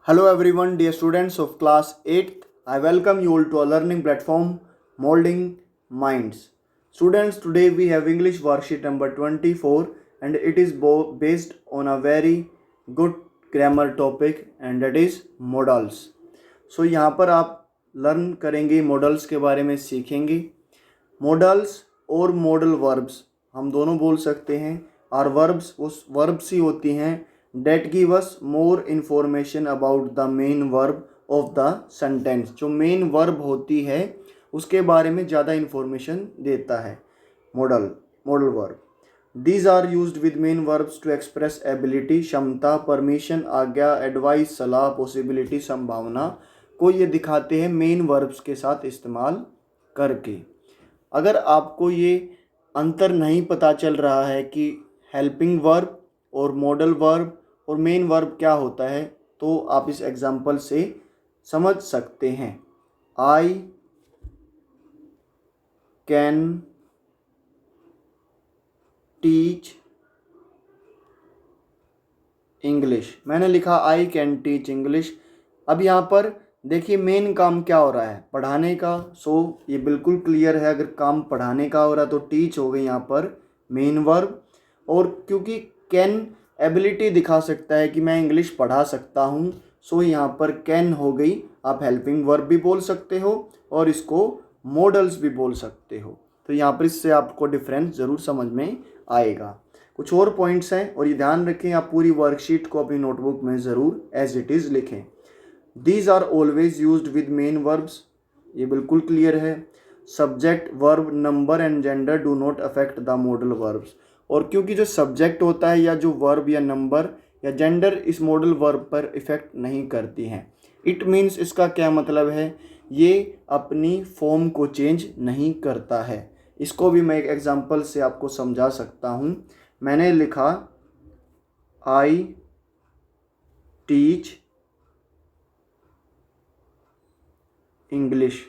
Hello everyone, dear students of class 8th. I welcome you all to our learning platform Molding Minds. Students, today we have English worksheet number 24 and it is based on a very good grammar topic and that is modals. So यहाँ पर आप learn करेंगे models के बारे में सीखेंगे। Models और modal verbs हम दोनों बोल सकते हैं और वर्ब्स उस वर्ब्स ही होती हैं that give us more information about the main verb of the sentence. जो मेन वर्ब होती है उसके बारे में ज़्यादा इन्फॉर्मेशन देता है modal verb. These are used with main verbs to express ability, क्षमता, परमिशन, आज्ञा, एडवाइस, सलाह, पॉसिबिलिटी, संभावना को ये दिखाते हैं मेन वर्ब्स के साथ इस्तेमाल करके। अगर आपको ये अंतर नहीं पता चल रहा है कि हेल्पिंग वर्ब और मॉडल वर्ब और मेन वर्ब क्या होता है तो आप इस एग्जाम्पल से समझ सकते हैं। I can teach English. मैंने लिखा आई कैन टीच इंग्लिश। अब यहाँ पर देखिए मेन काम क्या हो रहा है, पढ़ाने का। सो ये बिल्कुल क्लियर है, अगर काम पढ़ाने का हो रहा है तो टीच हो गई यहाँ पर मेन वर्ब। और क्योंकि कैन एबिलिटी दिखा सकता है कि मैं इंग्लिश पढ़ा सकता हूँ, सो यहाँ पर कैन हो गई। आप हेल्पिंग वर्ब भी बोल सकते हो और इसको मॉडल्स भी बोल सकते हो। तो यहाँ पर इससे आपको डिफरेंस ज़रूर समझ में आएगा। कुछ और पॉइंट्स हैं और ये ध्यान रखें, आप पूरी वर्कशीट को अपनी नोटबुक में ज़रूर एज इट इज़ लिखें। These are always used with main verbs, ये बिल्कुल क्लियर है। Subject, verb, number and gender do not affect the modal verbs. और क्योंकि जो सब्जेक्ट होता है या जो वर्ब या नंबर या जेंडर इस मॉडल वर्ब पर इफ़ेक्ट नहीं करती हैं। इट मीन्स, इसका क्या मतलब है, ये अपनी फॉर्म को चेंज नहीं करता है। इसको भी मैं एक एग्जांपल से आपको समझा सकता हूँ। मैंने लिखा आई टीच इंग्लिश,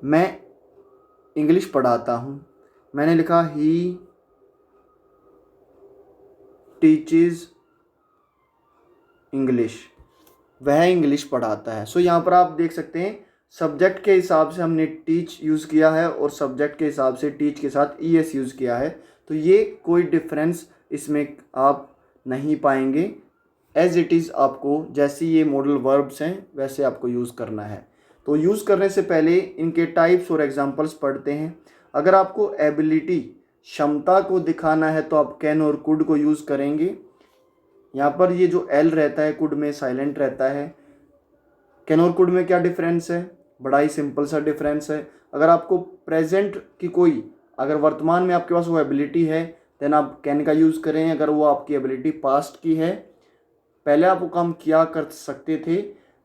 मैं इंग्लिश पढ़ाता हूँ। मैंने लिखा ही टीचेस इंग्लिश, वह इंग्लिश पढ़ाता है। सो यहाँ पर आप देख सकते हैं सब्जेक्ट के हिसाब से हमने टीच यूज़ किया है और सब्जेक्ट के हिसाब से टीच के साथ ईएस यूज़ किया है। तो ये कोई डिफरेंस इसमें आप नहीं पाएंगे। एज इट इज़ आपको जैसे ये मॉडल वर्ब्स हैं वैसे आपको यूज़ करना है। तो यूज़ करने से पहले इनके टाइप्स और एग्जांपल्स पढ़ते हैं। अगर आपको एबिलिटी, क्षमता को दिखाना है तो आप कैन और कुड को यूज़ करेंगे। यहाँ पर ये जो एल रहता है कुड में साइलेंट रहता है। कैन और कुड में क्या डिफरेंस है, बड़ा ही सिंपल सा डिफरेंस है। अगर आपको प्रेजेंट की कोई, अगर वर्तमान में आपके पास वो एबिलिटी है देन आप कैन का यूज़ करें। अगर वो आपकी एबिलिटी पास्ट की है, पहले आप वो काम किया कर सकते थे,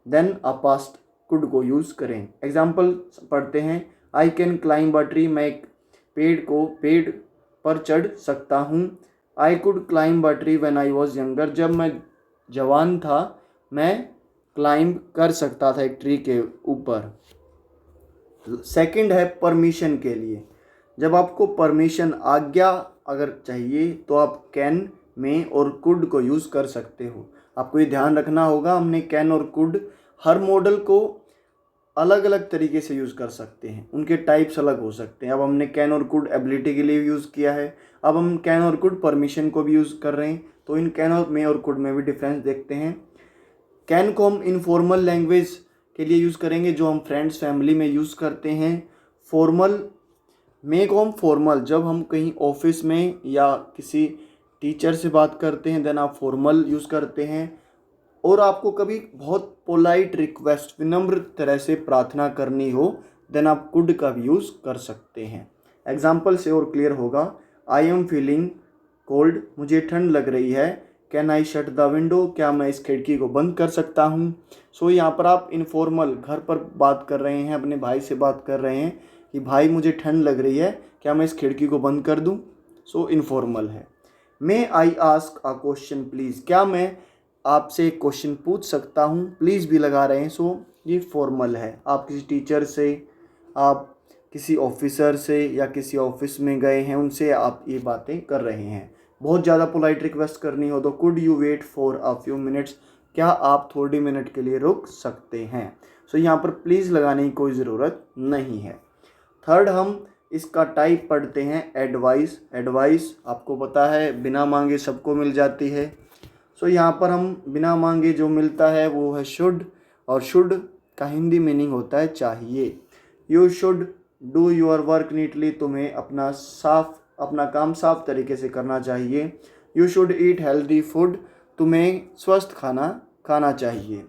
देन आप पास्ट कुड को यूज़ करें। एग्जाम्पल पढ़ते हैं। I can climb a tree, मैं एक पेड़ पर चढ़ सकता हूँ। I could climb a tree when I was younger, जब मैं जवान था मैं क्लाइंब कर सकता था एक ट्री के ऊपर। सेकंड है परमिशन के लिए। जब आपको परमिशन, आज्ञा अगर चाहिए तो आप कैन में और कुड को यूज़ कर सकते हो। आपको ये ध्यान रखना होगा, हमने कैन और कुड हर मॉडल को अलग अलग तरीके से यूज़ कर सकते हैं, उनके टाइप्स अलग हो सकते हैं। अब हमने कैन और कुड एबिलिटी के लिए यूज़ किया है, अब हम कैन और कुड परमिशन को भी यूज़ कर रहे हैं। तो इन कैन और में और कुड में भी डिफरेंस देखते हैं। कैन को हम इनफॉर्मल लैंग्वेज के लिए यूज़ करेंगे, जो हम फ्रेंड्स फैमिली में यूज़ करते हैं। फॉर्मल में को हम फॉर्मल, जब हम कहीं ऑफिस में या किसी टीचर से बात करते हैं देन आप फॉर्मल यूज़ करते हैं। और आपको कभी बहुत पोलाइट रिक्वेस्ट, विनम्र तरह से प्रार्थना करनी हो देन आप कुड का भी यूज़ कर सकते हैं। एग्जाम्पल से और क्लियर होगा। आई एम फीलिंग कोल्ड, मुझे ठंड लग रही है। Can I shut the window, क्या मैं इस खिड़की को बंद कर सकता हूँ। सो यहाँ पर आप इनफॉर्मल घर पर बात कर रहे हैं, अपने भाई से बात कर रहे हैं कि भाई मुझे ठंड लग रही है, क्या मैं इस खिड़की को बंद कर दूँ। सो इनफॉर्मल है। May I ask a question please, क्या मैं आपसे एक क्वेश्चन पूछ सकता हूँ, प्लीज़ भी लगा रहे हैं। सो ये फॉर्मल है। आप किसी टीचर से, आप किसी ऑफिसर से या किसी ऑफिस में गए हैं उनसे आप ये बातें कर रहे हैं। बहुत ज़्यादा पोलाइट रिक्वेस्ट करनी हो तो could you wait for a few minutes, क्या आप थोड़ी मिनट के लिए रुक सकते हैं। सो यहाँ पर प्लीज़ लगाने की कोई ज़रूरत नहीं है। थर्ड हम इसका टाइप पढ़ते हैं एडवाइस। एडवाइस आपको पता है बिना मांगे सबको मिल जाती है। सो यहाँ पर हम बिना मांगे जो मिलता है वो है शुड, और शुड का हिंदी मीनिंग होता है चाहिए। You should do your work neatly, तुम्हें अपना काम साफ तरीके से करना चाहिए। You should eat healthy food, तुम्हें स्वस्थ खाना खाना चाहिए।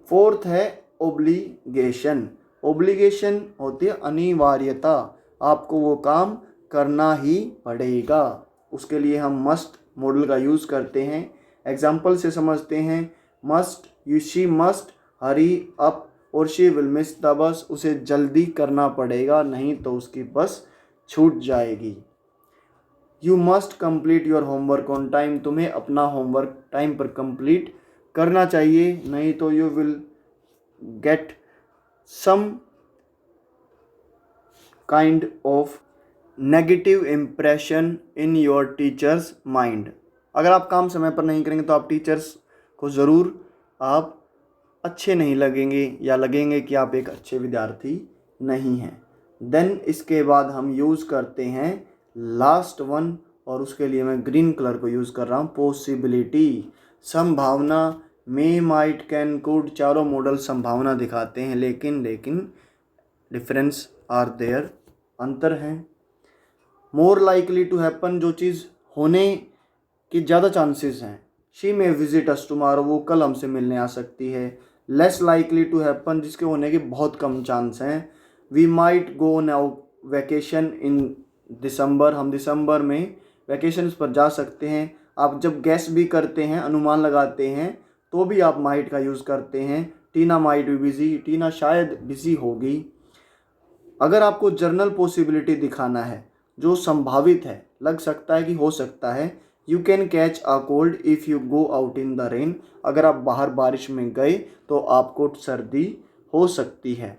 फोर्थ है ओब्लिगेशन। ओब्लिगेशन होती है अनिवार्यता, आपको वो काम करना ही पड़ेगा। उसके लिए हम मस्ट मॉडल का यूज़ करते हैं। एग्जाम्पल से समझते हैं। शी मस्ट हरी अप और she will miss the bus, उसे जल्दी करना पड़ेगा नहीं तो उसकी बस छूट जाएगी। You must complete your homework on time, तुम्हें अपना होमवर्क टाइम पर कंप्लीट करना चाहिए नहीं तो you will get some kind of negative impression in your teacher's mind. अगर आप काम समय पर नहीं करेंगे तो आप टीचर्स को ज़रूर आप अच्छे नहीं लगेंगे या लगेंगे कि आप एक अच्छे विद्यार्थी नहीं हैं। देन इसके बाद हम यूज़ करते हैं लास्ट वन, और उसके लिए मैं ग्रीन कलर को यूज़ कर रहा हूँ, पॉसिबिलिटी। संभावना, मे, माइट, कैन, कुड, चारों मॉडल संभावना दिखाते हैं, लेकिन डिफरेंस आर देयर, अंतर हैं। मोर लाइकली टू हैपन, जो चीज़ होने की ज़्यादा चांसेस हैं। She may visit us tomorrow, वो कल हमसे मिलने आ सकती है। लेस लाइकली टू हैपन, जिसके होने के बहुत कम चांस हैं। We might go on vacation in December, हम दिसंबर में वैकेशंस पर जा सकते हैं। आप जब गैस भी करते हैं, अनुमान लगाते हैं, तो भी आप माइट का यूज़ करते हैं। टीना माइट बी बिजी, टीना शायद बिजी होगी। अगर आपको जर्नल पॉसिबिलिटी दिखाना है, जो संभावित है, लग सकता है कि हो सकता है, you can catch a cold if you go out in the rain, अगर आप बाहर बारिश में गए तो आपको सर्दी हो सकती है।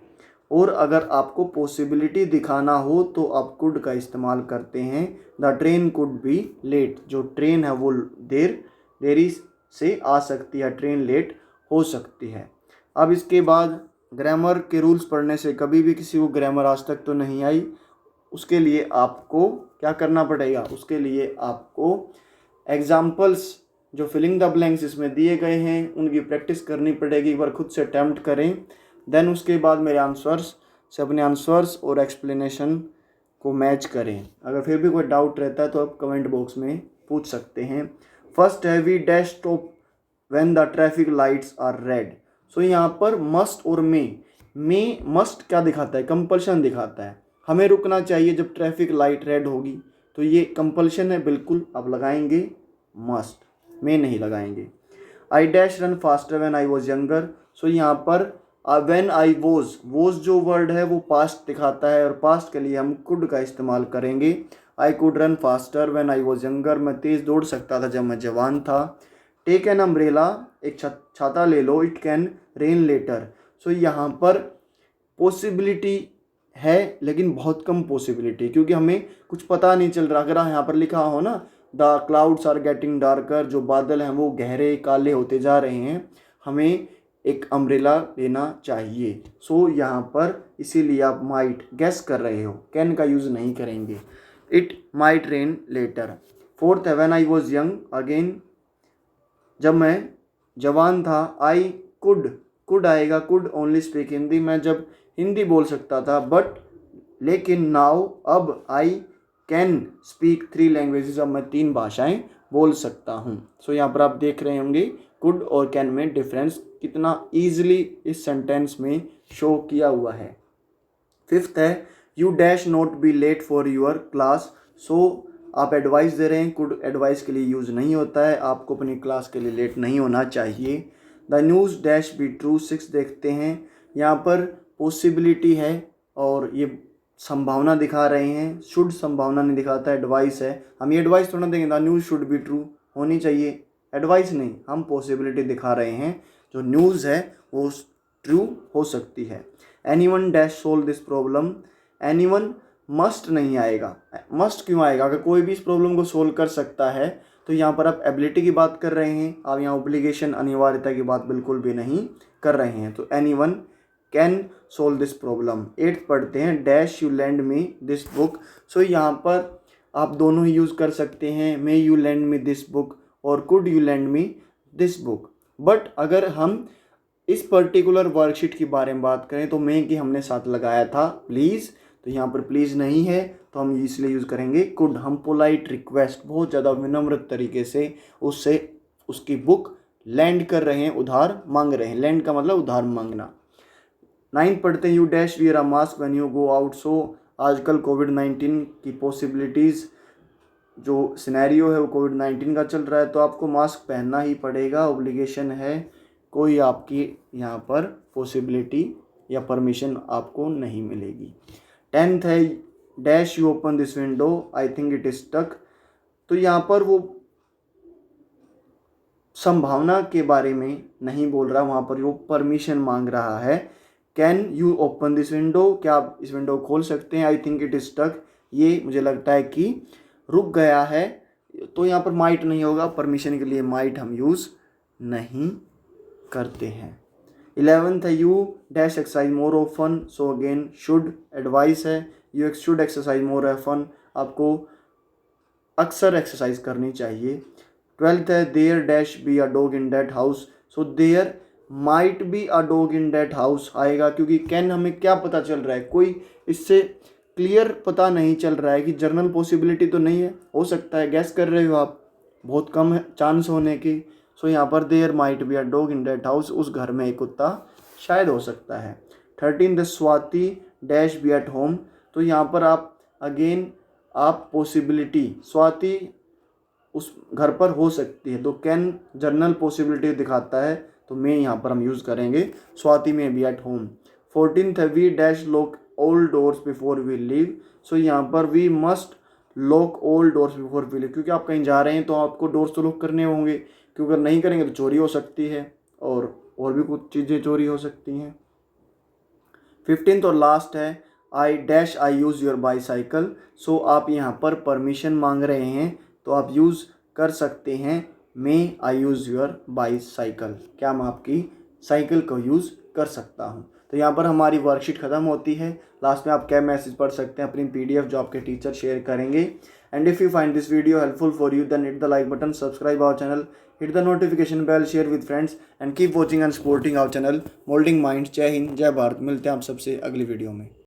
और अगर आपको पॉसिबिलिटी दिखाना हो तो आप कुड का इस्तेमाल करते हैं। The train could be late, जो ट्रेन है वो देरी से आ सकती है, ट्रेन लेट हो सकती है। अब इसके बाद ग्रामर के रूल्स पढ़ने से कभी भी किसी को ग्रामर आज तक तो नहीं आई। उसके लिए आपको क्या करना पड़ेगा, उसके लिए आपको एग्जाम्पल्स जो फिलिंग द ब्लैंक्स इसमें दिए गए हैं उनकी प्रैक्टिस करनी पड़ेगी, एक बार खुद से अटैम्प्ट करें। देन उसके बाद मेरे आंसर्स से अपने आंसर्स और एक्सप्लेनेशन को मैच करें। अगर फिर भी कोई डाउट रहता है तो आप कमेंट बॉक्स में पूछ सकते हैं। फर्स्ट है we dash stop when the traffic lights are red. So यहाँ पर मस्ट और मे मस्ट क्या दिखाता है, कंपल्शन दिखाता है, हमें रुकना चाहिए जब ट्रैफिक लाइट रेड होगी, तो ये कंपल्शन है, बिल्कुल आप लगाएंगे मस्ट, में नहीं लगाएंगे। I dash run faster when I was younger. So यहाँ पर व्हेन आई वॉज जो वर्ड है वो पास्ट दिखाता है, और पास्ट के लिए हम कुड का इस्तेमाल करेंगे। I could run faster when I was younger, मैं तेज़ दौड़ सकता था जब मैं जवान था। टेक एन अम्ब्रेला, एक छाता ले लो। It can rain later. So यहाँ पर पॉसिबिलिटी है लेकिन बहुत कम पॉसिबिलिटी, क्योंकि हमें कुछ पता नहीं चल रहा। अगर यहाँ पर लिखा हो ना the clouds are getting darker, जो बादल हैं वो गहरे काले होते जा रहे हैं, हमें एक अम्ब्रेला लेना चाहिए। सो यहाँ पर इसीलिए आप माइट गैस कर रहे हो, कैन का यूज़ नहीं करेंगे। It might rain later. Fourth है when I was young, again जब मैं जवान था। आई कुड आएगा, कुड ओनली स्पीक हिंदी, मैं जब हिंदी बोल सकता था, बट लेकिन नाउ अब आई कैन स्पीक 3 लैंग्वेजेस, अब मैं 3 भाषाएं बोल सकता हूँ। सो यहाँ पर आप देख रहे होंगे कुड और कैन में डिफरेंस कितना ईजिली इस सेंटेंस में शो किया हुआ है। फिफ्थ है you dash not be late for your class. So आप एडवाइस दे रहे हैं, कुड एडवाइस के लिए यूज़ नहीं होता है, आपको अपनी क्लास के लिए लेट नहीं होना चाहिए। The news dash be true. 6 देखते हैं, यहाँ पर पॉसिबिलिटी है और ये संभावना दिखा रहे हैं। शुड संभावना नहीं दिखाता, एडवाइस है, हम ये एडवाइस थोड़ा देंगे the news should be true, होनी चाहिए, एडवाइस नहीं, हम पॉसिबिलिटी दिखा रहे हैं, जो न्यूज़ है वो ट्रू हो सकती है। Anyone dash solve this problem. Anyone must नहीं आएगा, मस्ट क्यों आएगा, अगर कोई भी इस प्रॉब्लम को सोल्व कर सकता है तो यहाँ पर आप एबिलिटी की बात कर रहे हैं, आप यहाँ ऑब्लिगेशन अनिवार्यता की बात बिल्कुल भी नहीं कर रहे हैं। तो anyone can solve this problem. 8th पढ़ते हैं, dash you lend me this book. So यहाँ पर आप दोनों ही यूज़ कर सकते हैं, may you lend me this book और could you lend me this book. But अगर हम इस पर्टिकुलर वर्कशीट के बारे में बात करें तो मे की हमने साथ लगाया था प्लीज़, तो यहाँ पर प्लीज़ नहीं है तो हम इसलिए यूज़ करेंगे कुड। हम पोलाइट रिक्वेस्ट, बहुत ज़्यादा विनम्र तरीके से उससे उसकी बुक लैंड कर रहे हैं, उधार मांग रहे हैं। लैंड का मतलब उधार मांगना। 9th पढ़ते हैं, you dash wear a mask when you go out. So आजकल कोविड-19 की पॉसिबिलिटीज़, जो सिनेरियो है वो कोविड-19 का चल रहा है, तो आपको मास्क पहनना ही पड़ेगा, ऑब्लिगेशन है, कोई आपकी यहाँ पर पॉसिबिलिटी या परमिशन आपको नहीं मिलेगी। 10th है, dash you open this window, I think it is stuck. तो यहाँ पर वो संभावना के बारे में नहीं बोल रहा, वहाँ पर वो परमिशन मांग रहा है। Can you open this window, क्या आप इस विंडो खोल सकते हैं। I think it is stuck, ये मुझे लगता है कि रुक गया है, तो यहाँ पर माइट नहीं होगा, परमिशन के लिए माइट हम यूज़ नहीं करते हैं। 11th है, you dash exercise more often. So again should advice है, you should exercise more often, आपको अक्सर एक्सरसाइज करनी चाहिए। 12th है, there dash be a dog in that house. So there might be a dog in that house आएगा, क्योंकि can हमें क्या पता चल रहा है, कोई इससे क्लियर पता नहीं चल रहा है कि जर्नल पॉसिबिलिटी तो नहीं है, हो सकता है, गैस कर रहे हो आप, बहुत कम है चांस होने की। सो यहाँ पर there might be a dog in that house, उस घर में एक कुत्ता शायद हो सकता है। 13 the Swati dash be at home. तो यहाँ पर आप अगेन आप पॉसिबिलिटी, स्वाति उस घर पर हो सकती है, तो कैन जर्नल पॉसिबिलिटी दिखाता है, तो मैं यहाँ पर हम यूज़ करेंगे स्वाति में बी एट होम। 14th है, we dash lock all doors before we leave. So यहाँ पर we must lock all doors before we leave, क्योंकि आप कहीं जा रहे हैं तो आपको डोर्स तो लॉक करने होंगे, क्योंकि अगर नहीं करेंगे तो चोरी हो सकती है और भी कुछ चीज़ें चोरी हो सकती हैं। 15th और लास्ट है, I dash I use your bicycle. So आप यहाँ पर परमिशन मांग रहे हैं, तो आप यूज़ कर सकते हैं, मे आई यूज़ योर बाईसाइकिल, क्या मैं आपकी साइकिल को यूज़ कर सकता हूँ। तो यहाँ पर हमारी वर्कशीट ख़त्म होती है। लास्ट में आप क्या मैसेज पढ़ सकते हैं, अपनी PDF जो आपके टीचर शेयर करेंगे। And if you find this video helpful for you, then hit the like button, subscribe our channel, hit the notification bell, share with friends and keep watching and supporting our channel Molding Minds। जय हिंद, जय भारत। मिलते हैं आप सबसे अगली video में।